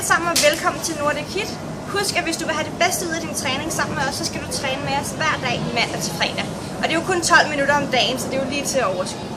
alle sammen og velkommen til HIIT. Husk, at hvis du vil have det bedste ud af din træning sammen med os, så skal du træne med os hver dag mandag til fredag. Og det er jo kun 12 minutter om dagen, så det er jo lige til at overskue.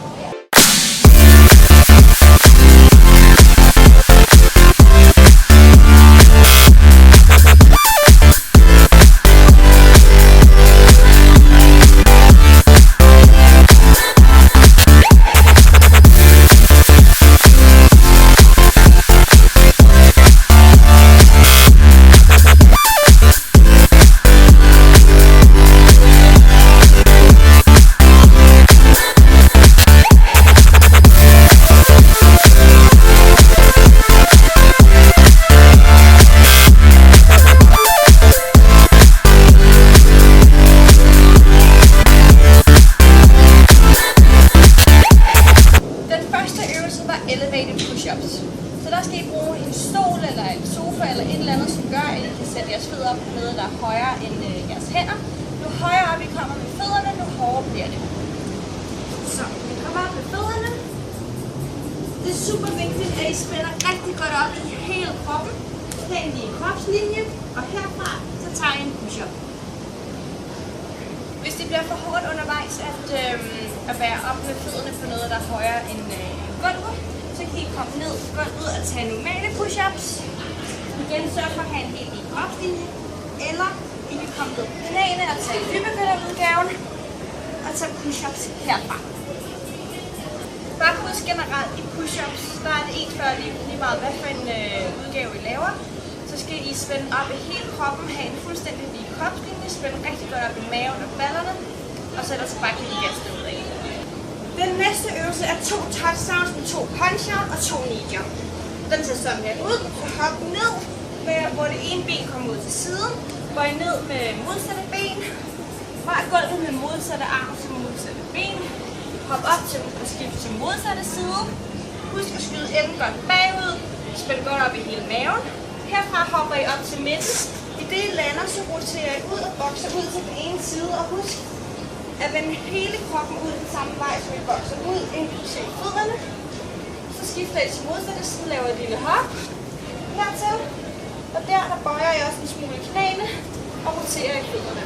Så der skal I bruge en stol eller en sofa eller et eller andet, som gør, at I kan sætte jeres fødder op på noget, der er højere end jeres hænder. Jo højere op I kommer med fødderne, jo hårdere bliver det. Så vi kommer op med fødderne. Det er super vigtigt, at I spænder rigtig godt op i hele kroppen. Helt i kropslinje, og herfra så tager I en push-up. Hvis det bliver for hårdt undervejs at bære op med fødderne på noget, der er højere end gulvet, så kan I komme ned på gulvet og tage normale push-ups. Igen sørg for at have en helt i kropslinje. Eller I kan komme ned på knæene og tage dybdeudgaven og tage push-ups herfra. Bare husk generelt i push-ups, der er det ens før lige meget hvad for en udgave I laver. Så skal I spænde op i hele kroppen, have en fuldstændig lige kropslinje, spænde rigtig godt op i maven og ballerne, og så ellers bare kan I gaste ud af. Den næste øvelse er 2 touchdowns med 2 punch-out og 2 knee jump. Den ser sådan her ud. Så hop ned, hvor det ene ben kommer ud til siden. Bøj ned med modsatte ben. Rør gulvet med modsatte arm til modsatte ben. Hop op til at skifte til modsatte side. Husk at skyde enden godt bagud. Spænd godt op i hele maven. Herfra hopper I op til midten. I det I lander, så roterer I ud og bokser ud til den ene side. Og husk at vende hele kroppen ud den samme vej, som I bokser ud, inklusive fødderne. Så skifter I til modsatte side, laver et lille hop hertil. Og der bøjer I også en smule knæene og roterer I fødderne.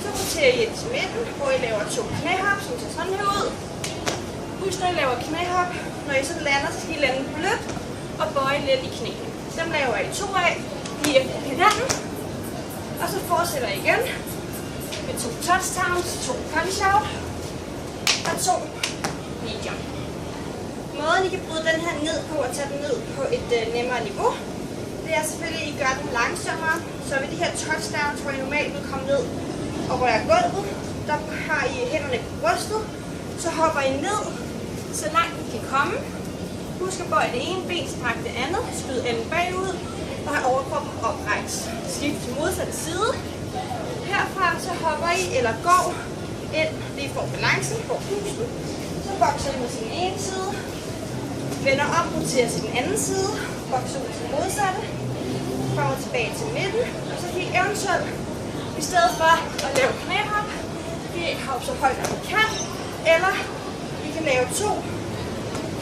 Så roterer I ind til midten, hvor I laver 2 knæhop, som ser sådan her ud. Husk, når I laver knæhop, når I så lander, så skal I lande blødt og bøje lidt i knæene. Så dem laver I 2 af lige efter hinanden. Og så fortsætter I igen med 2 touchdowns, 2 punch-out og 2 knee jump. Måden I kan bryde den her ned på og tage den ned på et nemmere niveau, det er selvfølgelig, at I gør den langsommere. Så ved de her touchdowns, hvor I normalt vil komme ned og røre gulvet, der har I hænderne på brystet. Så hopper I ned, så langt I kan komme. Husk at bøje det ene ben, stræk det andet, skyd enden bagud og have overkroppen oprejst. Skift til modsatte side. Herfra så hopper I eller går ind, lige får balancen, får pusten. Så bokser I med sin ene side, vender op, roterer til den anden side, bokser ud til modsatte, kommer tilbage til midten, og så kan I eventuelt, i stedet for at lave knæhop, kan I hoppe så højt, som I kan, eller I kan lave 2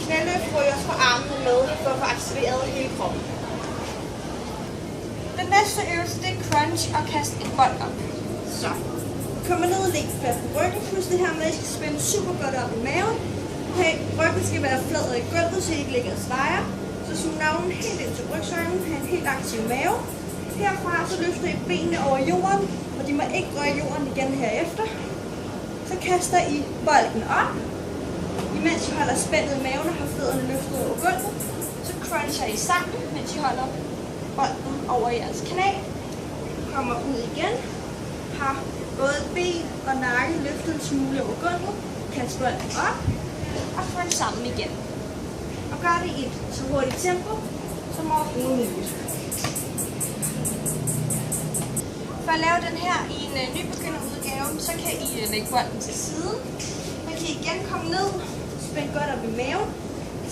knæløft, hvor I også får armene med, for at få aktiveret hele kroppen. Den næste øvelse, det er crunch og kaste en bold op. Så, kommer ned og læg fast på ryggen. Husk det her med, at I skal spænde super godt op i maven. Okay, ryggen skal være flad i gulvet, så I ikke ligger og svejer. Så smid navlen helt ind til rygsøjlen, have en helt aktiv mave. Herfra så løfter I benene over jorden, og de må ikke røre jorden igen herefter. Så kaster I bolden op. Imens I holder spændet i maven og har fødderne løftet over gulvet, så cruncher I sammen, mens I holder bolden over jeres knæ. Kommer ud igen. Har både ben og nakke løftet en smule over gulvet. Kast bolden op og crunch sammen igen. Og gør det i et så hurtigt tempo som overhovedet muligt. For at lave den her i en nybegynderudgave, så kan I lægge bolden til siden. Men kan I igen komme ned, spænd godt op i maven.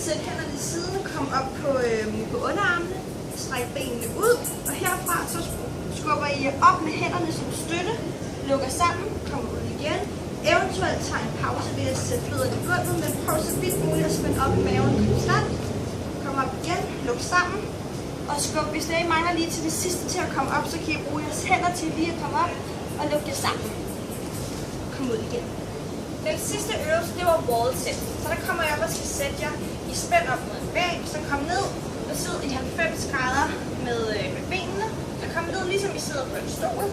Sæt hænderne til siden, kom op på underarmene, stræk benene ud. Og herfra så skubber I op med hænderne som støtte, lukker sammen, kommer ud igen. Eventuelt tager en pause ved at sætte fødderne i gulvet, men prøv så vidt muligt at spænde op i maven konstant. Kom op igen, luk sammen og skub. Hvis I mangler lige til det sidste til at komme op, så kan I bruge jeres hænder til lige at komme op og lukke jer sammen. Kom ud igen. Den sidste øvelse, det var wall sit. Så der kommer jeg op og skal sætte jer i spænd op mod en væg. Så kom ned og sid i 90 grader med benene. Så kom ned, ligesom I sidder på en stol.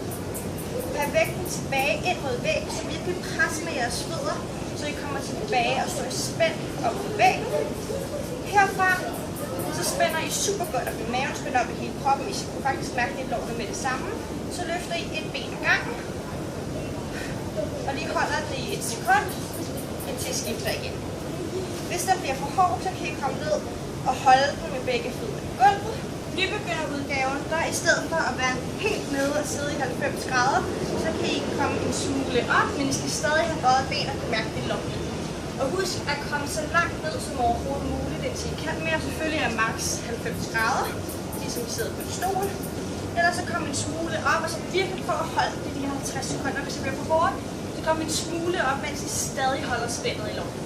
Tag vægten tilbage ind mod væggen, så virkelig pres med jeres fødder, så I kommer tilbage og står i spænd op på væggen. Herfra, så spænder I super godt op i maven, spænder op i hele kroppen. I kan faktisk mærke det lårene med det samme. Så løfter I et ben ad gangen. Og lige holder det i et sekund, indtil I skifter igen. Hvis der bliver for hårdt, så kan I komme ned og holde den med begge fødder i gulvet. Nybegynderudgaven, der i stedet for at være helt nede og sidde i 90 grader, så kan I komme en smule op, men I skal stadig have bøjet ben og kunne mærke det lårene. Og husk at komme så langt ned som overhovedet muligt, indtil I kan mere. Selvfølgelig er max 90 grader, ligesom I sidder på en stol. Ellers så kom en smule op, og så virkelig prøv at holde det de her 50 sekunder. Hvis I bliver for hårdt, så kom en smule op, mens I stadig holder spændet i lårene.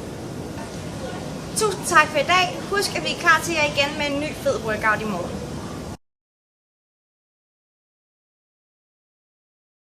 Tusind tak for i dag. Husk, at vi er klar til jer igen med en ny fed workout i morgen.